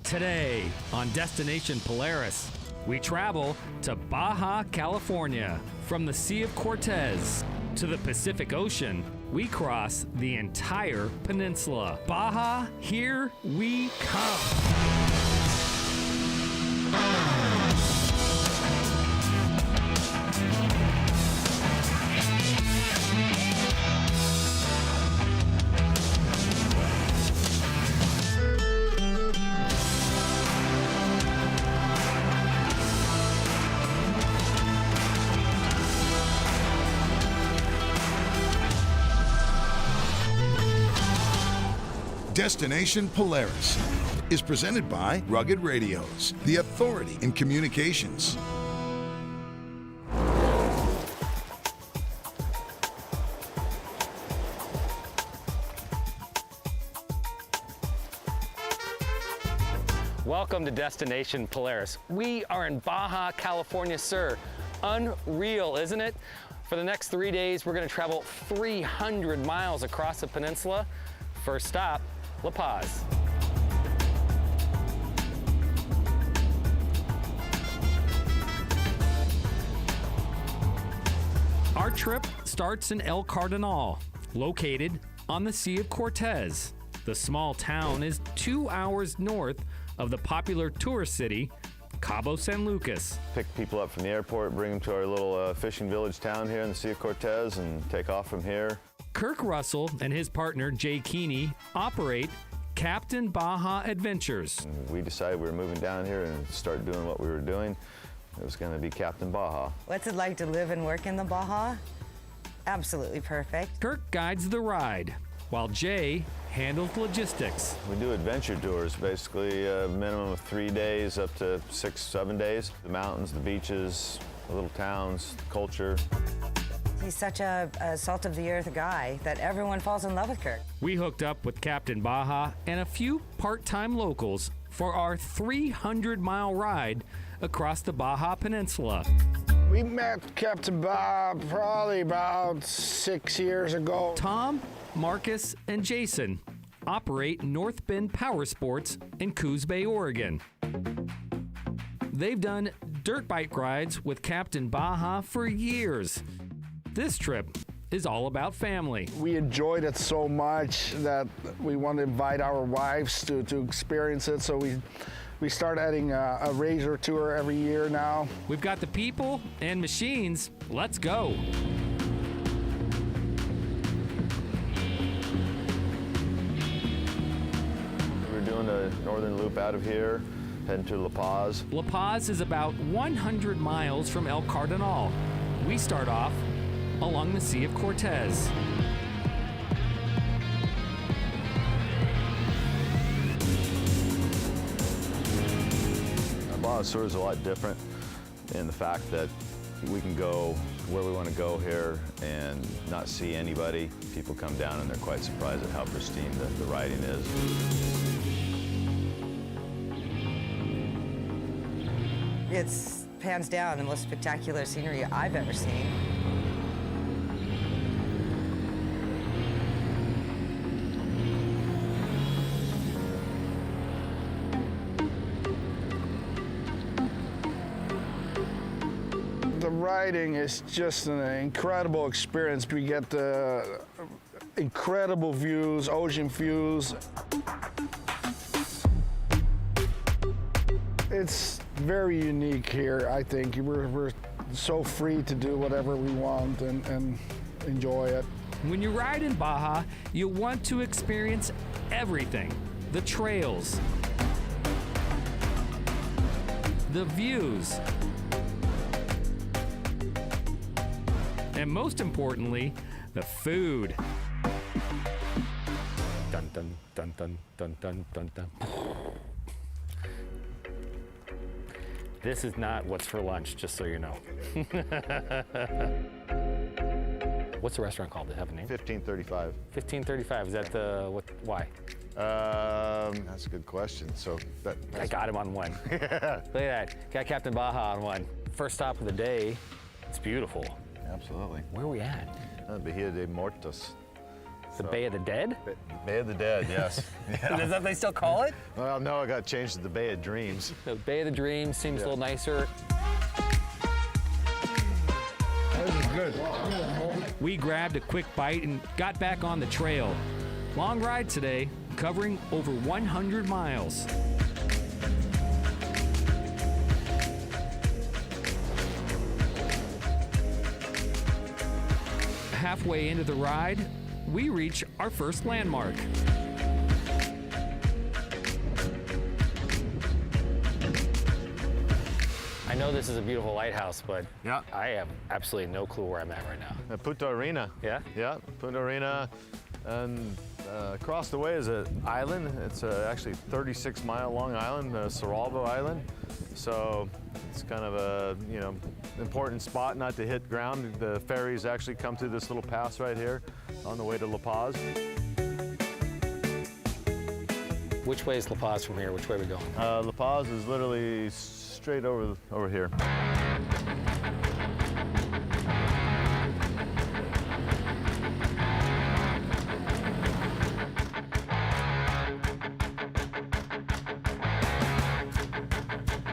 Today on Destination Polaris, we travel to Baja, California. From the Sea of Cortez to the Pacific Ocean, we cross the entire peninsula. Baja, here we come. Destination Polaris is presented by Rugged Radios, the authority in communications. Welcome to Destination Polaris. We are in Baja, California, sir. Unreal, isn't it? For the next 3 days, we're going to travel 300 miles across the peninsula. First stop, La Paz. Our trip starts in El Cardenal, located on the Sea of Cortez. The small town is 2 hours north of the popular tourist city, Cabo San Lucas. Pick people up from the airport, bring them to our little fishing village town here in the Sea of Cortez, and take off from here. Kirk Russell and his partner, Jay Keeney, operate Captain Baja Adventures. We decided we were moving down here and start doing what we were doing. It was going to be Captain Baja. What's it like to live and work in the Baja? Absolutely perfect. Kirk guides the ride, while Jay handles logistics. We do adventure tours, basically a minimum of 3 days up to 6, 7 days. The mountains, the beaches, the little towns, culture. He's such a salt-of-the-earth guy that everyone falls in love with Kirk. We hooked up with Captain Baja and a few part-time locals for our 300-mile ride across the Baja Peninsula. We met Captain Bob probably about 6 years ago. Tom, Marcus, and Jason operate North Bend Power Sports in Coos Bay, Oregon. They've done dirt bike rides with Captain Baja for years. This trip is all about family. We enjoyed it so much that we want to invite our wives to experience it, so we start adding a razor tour every year now. We've got the people and machines. Let's go. We're doing a northern loop out of here, heading to La Paz. La Paz is about 100 miles from El Cardenal. We start off along the Sea of Cortez. Baja tour is a lot different in the fact that we can go where we want to go here and not see anybody. People come down and they're quite surprised at how pristine the riding is. It's hands down the most spectacular scenery I've ever seen. The riding is just an incredible experience. We get the incredible views, ocean views. It's very unique here, I think. We're so free to do whatever we want and enjoy it. When you ride in Baja, you want to experience everything. The trails, the views, and most importantly, the food. Dun dun dun dun dun dun dun dun. This is not what's for lunch, just so you know. What's the restaurant called? Does it have a name? 1535. 1535. Is that the what? Why? That's a good question. So I got him on one. Look at that. Got Captain Baja on one. First stop of the day. It's beautiful. absolutely. Where are we at? Bahia de Muertos. The Bay of the Dead? Bay of the Dead, yes. Yeah. Is that what they still call it? Well, no, it got changed to the Bay of Dreams. The Bay of the Dreams seems a little nicer. This is good. We grabbed a quick bite and got back on the trail. Long ride today, covering over 100 miles. Halfway into the ride, we reach our first landmark. I know this is a beautiful lighthouse, but Yeah. I have absolutely no clue where I'm at right now. Punta Arena. Yeah? Yeah, Punta Arena. And across the way is an island. It's actually a 36-mile long island, Soralvo Island. So it's kind of a, important spot not to hit ground. The ferries actually come through this little pass right here on the way to La Paz. Which way is La Paz from here? Which way are we going? La Paz is literally straight over here.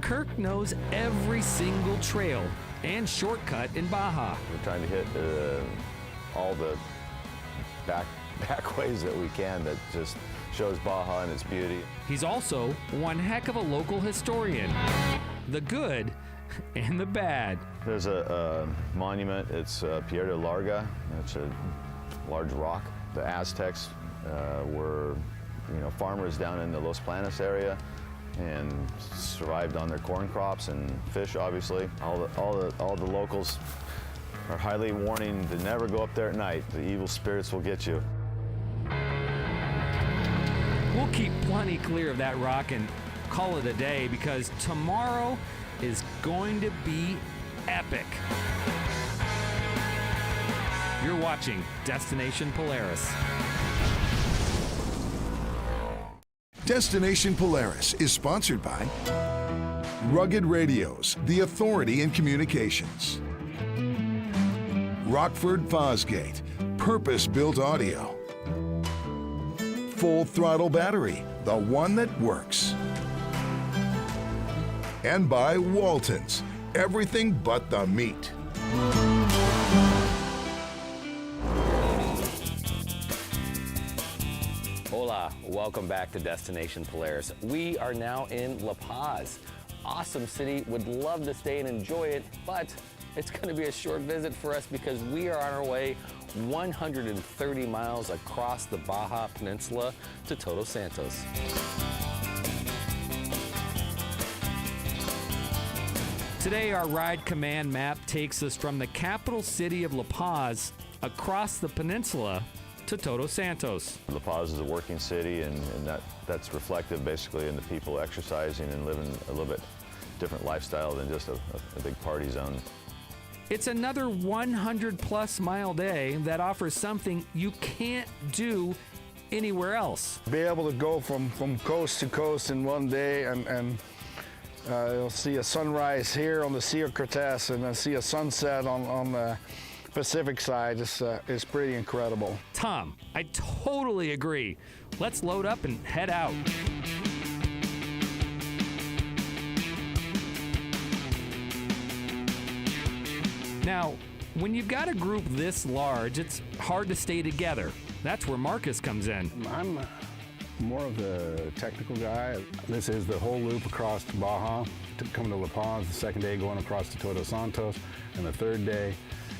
Kirk knows every single trail and shortcut in Baja. We're trying to hit all the back ways that we can that just shows Baja and its beauty. He's also one heck of a local historian. The good and the bad. There's a monument. It's Piedra Larga. It's a large rock. The Aztecs were, farmers down in the Los Planos area and survived on their corn crops and fish, obviously. All the locals are highly warning to never go up there at night. The evil spirits will get you. We'll keep plenty clear of that rock and call it a day because tomorrow is going to be epic. You're watching Destination Polaris. Destination Polaris is sponsored by Rugged Radios, the authority in communications. Rockford Fosgate, purpose-built audio. Full Throttle Battery, the one that works. And by Waltons, everything but the meat. Hola, welcome back to Destination Polaris. We are now in La Paz. Awesome city, would love to stay and enjoy it, but it's going to be a short visit for us because we are on our way 130 miles across the Baja Peninsula to Todos Santos. Today, our ride command map takes us from the capital city of La Paz across the peninsula to Todos Santos. La Paz is a working city, and that's reflective basically in the people exercising and living a little bit different lifestyle than just a big party zone. It's another 100-plus mile day that offers something you can't do anywhere else. Be able to go from coast to coast in one day and you'll see a sunrise here on the Sea of Cortez and then see a sunset on the Pacific side. Is pretty incredible. Tom, I totally agree. Let's load up and head out. Now, when you've got a group this large, it's hard to stay together. That's where Marcus comes in. I'm more of the technical guy. This is the whole loop across to Baja, coming to La Paz, the second day going across to Todos Santos, and the third day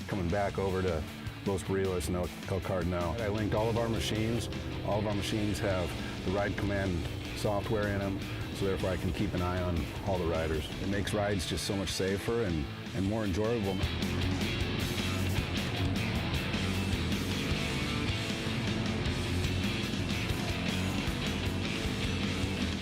coming back over to Los Barriles and El Cardinal. I linked all of our machines. All of our machines have the ride command software in them, so therefore I can keep an eye on all the riders. It makes rides just so much safer and more enjoyable.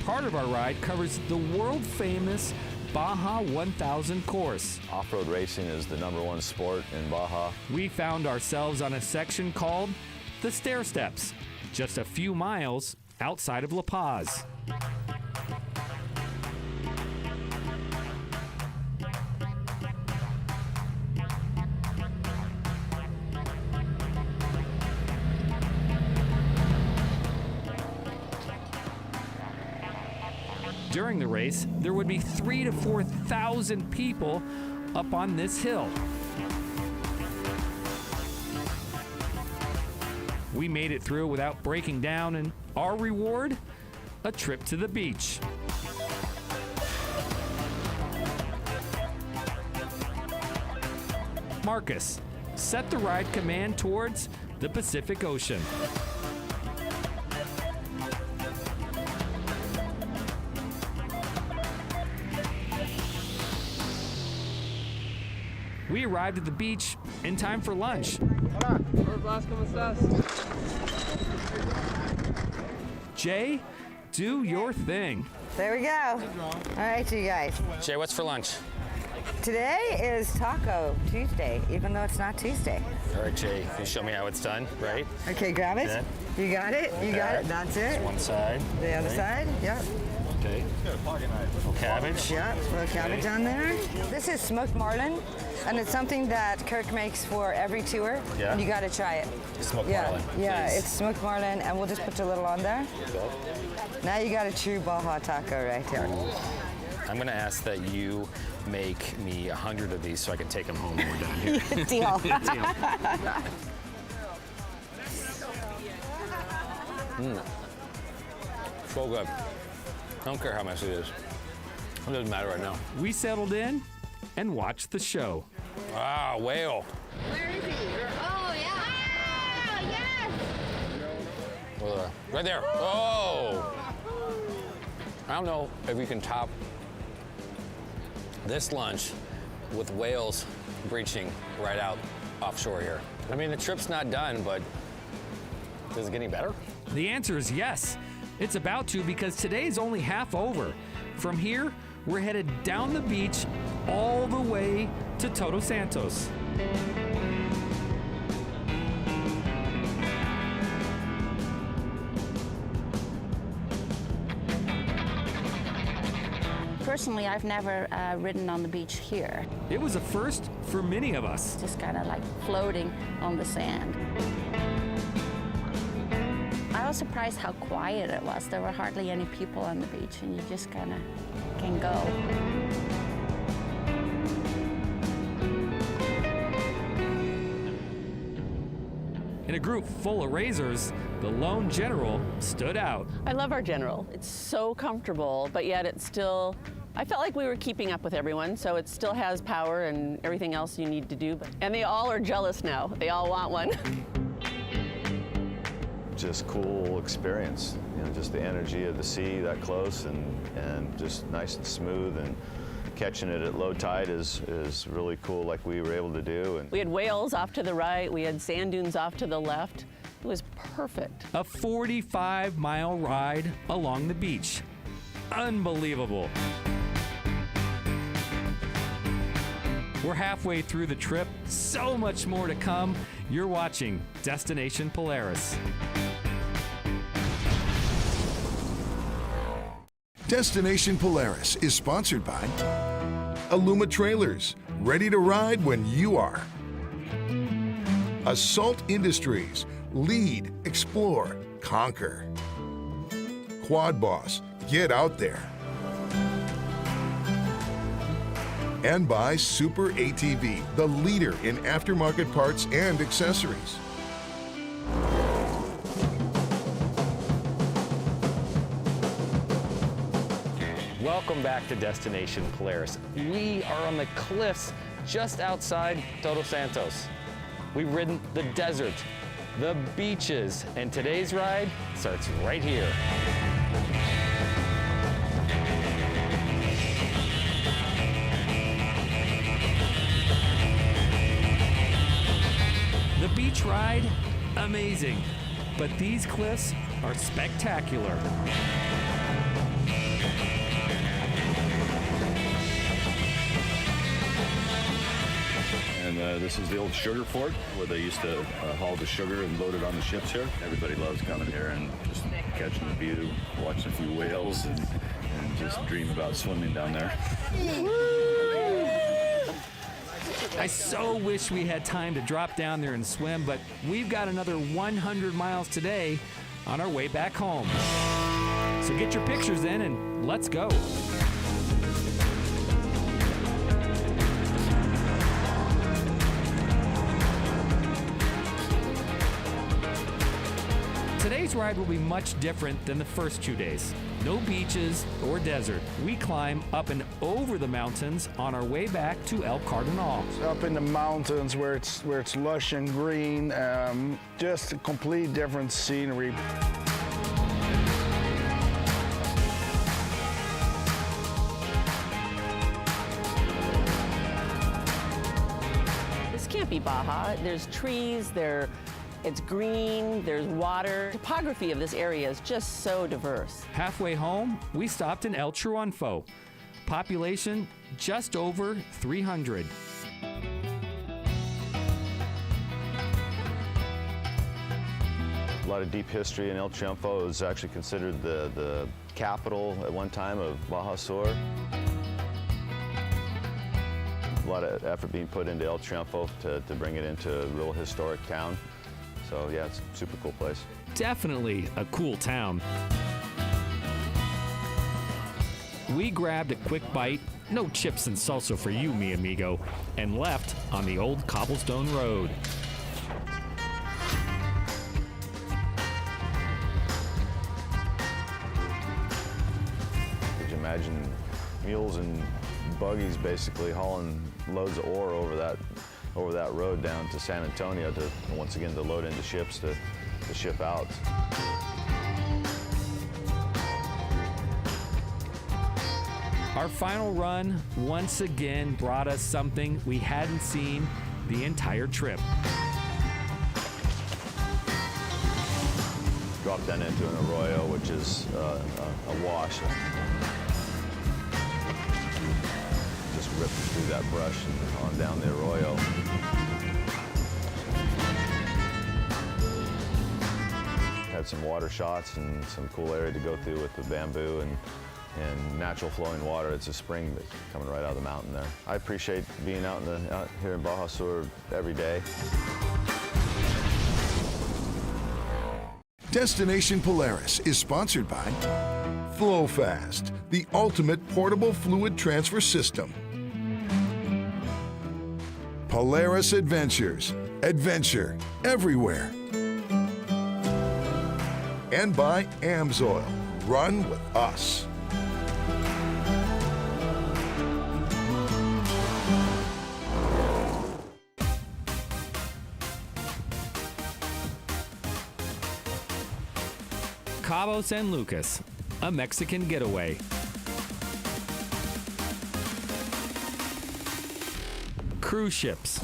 Part of our ride covers the world-famous Baja 1000 course. Off-road racing is the #1 sport in Baja. We found ourselves on a section called the Stair Steps, just a few miles outside of La Paz. During the race, there would be 3,000 to 4,000 people up on this hill. We made it through without breaking down, and our reward? A trip to the beach. Marcus, set the ride command towards the Pacific Ocean. We arrived at the beach in time for lunch. Jay, do your thing. There we go. All right, you guys. Jay, what's for lunch? Today is Taco Tuesday, even though it's not Tuesday. All right, Jay, you show me how it's done, right? Okay, grab it. Yeah. You got it. You got it. That's it. One side. The other right? side. Yep. Okay. Cabbage. Yep. A little cabbage on there. This is smoked marlin, and it's something that Kirk makes for every tour. Yeah. And you got to try it. Smoked Yeah. marlin. Yeah. Please. It's smoked marlin, and we'll just put a little on there. Now you got a true Baja taco right there. I'm going to ask that you make me 100 of these so I can take them home when we're done here. Deal. So good. I don't care how much it is. It doesn't matter right now. We settled in and watched the show. Ah, whale. Where is he? Oh, yeah. Oh, yes. Right there. Oh! I don't know if you can top this lunch with whales breaching right out offshore here. I mean, the trip's not done, but is it getting better? The answer is yes. It's about to, because today's only half over. From here, we're headed down the beach all the way to Todos Santos. Personally, I've never ridden on the beach here. It was a first for many of us. Just kind of like floating on the sand. I was surprised how quiet it was. There were hardly any people on the beach, and you just kind of can go. In a group full of razors, the lone general stood out. I love our general. It's so comfortable, but yet it's still, I felt like we were keeping up with everyone, so it still has power and everything else you need to do. And they all are jealous now. They all want one. Just cool experience, you know, just the energy of the sea that close and just nice and smooth, and catching it at low tide is really cool, like we were able to do. And We had whales off to the right, we had sand dunes off to the left. It was perfect. A 45-mile ride along the beach. Unbelievable. We're halfway through the trip, so much more to come. You're watching Destination Polaris. Destination Polaris is sponsored by Aluma Trailers, ready to ride when you are. Assault Industries, lead, explore, conquer. Quad Boss, get out there. And by Super ATV, the leader in aftermarket parts and accessories. Welcome back to Destination Polaris. We are on the cliffs just outside Todos Santos. We've ridden the desert, the beaches, and today's ride starts right here. The beach ride, amazing. But these cliffs are spectacular. And this is the old sugar fort where they used to haul the sugar and load it on the ships here. Everybody loves coming here and just catching the view, watching a few whales, and just dream about swimming down there. I so wish we had time to drop down there and swim, but we've got another 100 miles today on our way back home. So get your pictures in and let's go. Today's ride will be much different than the first 2 days. No beaches or desert. We climb up and over the mountains on our way back to El Cardinal. Up in the mountains where it's lush and green, just a complete different scenery. This can't be Baja. There's trees, it's green, there's water. The topography of this area is just so diverse. Halfway home, we stopped in El Triunfo. Population just over 300. A lot of deep history in El Triunfo. It was actually considered the capital at one time of Baja Sur. A lot of effort being put into El Triunfo to bring it into a real historic town. So yeah, it's a super cool place. Definitely a cool town. We grabbed a quick bite, no chips and salsa for you, mi amigo, and left on the old cobblestone road. Could you imagine mules and buggies basically hauling loads of ore over that road down to San Antonio to, once again, to load into ships to ship out. Our final run once again brought us something we hadn't seen the entire trip. Dropped down into an arroyo, which is a wash. Just ripped through that brush and on down the arroyo. Had some water shots and some cool area to go through with the bamboo and natural flowing water. It's a spring that's coming right out of the mountain there. I appreciate being out here in Baja Sur every day. Destination Polaris is sponsored by FlowFast, the ultimate portable fluid transfer system. Polaris Adventures, adventure everywhere. And by AMSOIL, run with us. Cabo San Lucas, a Mexican getaway. Cruise ships,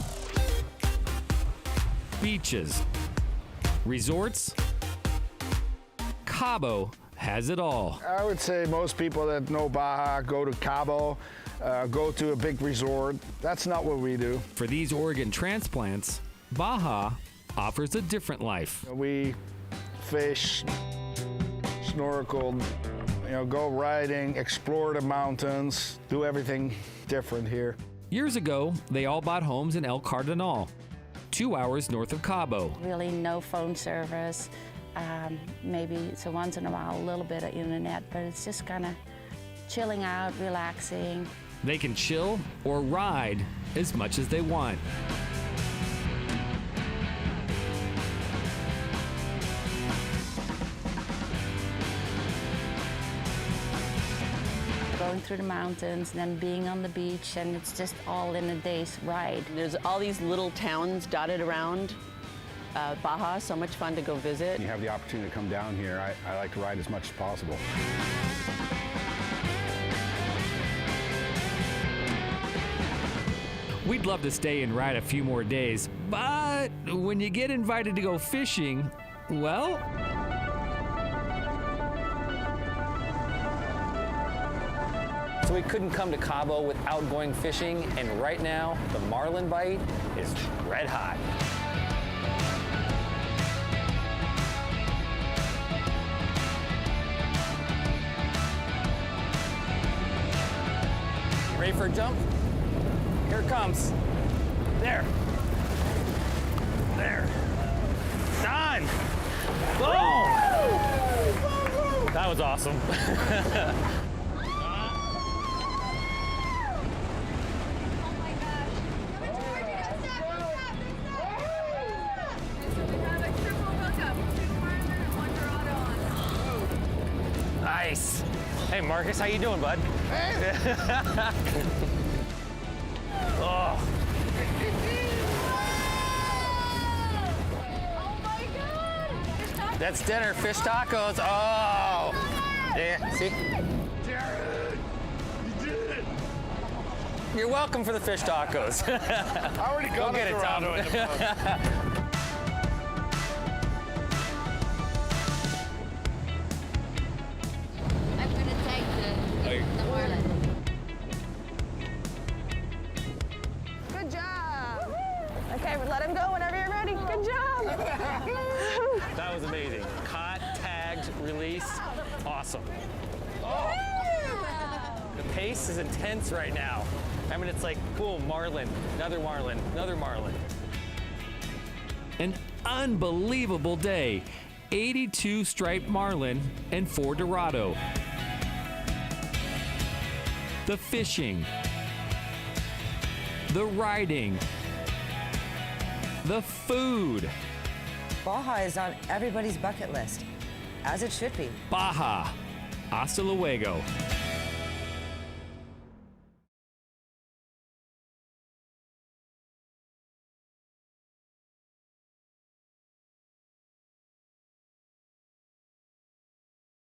beaches, resorts. Cabo has it all. I would say most people that know Baja go to Cabo, go to a big resort. That's not what we do. For these organ transplants, Baja offers a different life. We fish, snorkel, go riding, explore the mountains, do everything different here. Years ago, they all bought homes in El Cardinal, 2 hours north of Cabo. Really no phone service. Maybe so once in a while a little bit of internet, but it's just kind of chilling out, relaxing. They can chill or ride as much as they want. Going through the mountains, then being on the beach, and it's just all in a day's ride. There's all these little towns dotted around Baja, so much fun to go visit. You have the opportunity to come down here. I like to ride as much as possible. We'd love to stay and ride a few more days, but when you get invited to go fishing, well... So we couldn't come to Cabo without going fishing, and right now, the marlin bite is red hot. Ready for a jump? Here it comes. There. There. Done. Boom! That was awesome. Nice. Hey, Marcus, how you doing, bud? Oh. That's dinner, fish tacos. Oh. Yeah, see? Jared, you did it. You're welcome for the fish tacos. I already got Go get it, Tom. Dorado in the book. I'm gonna take the marlin. Good job. Okay, let him go whenever you're ready. Good job. That was amazing. Caught, tagged, released. Awesome. The pace is intense right now. I mean, it's like, boom, marlin, another marlin, another marlin. An unbelievable day. 82 striped marlin and 4 Dorado. The fishing, the riding, the food. Baja is on everybody's bucket list, as it should be. Baja. Hasta luego.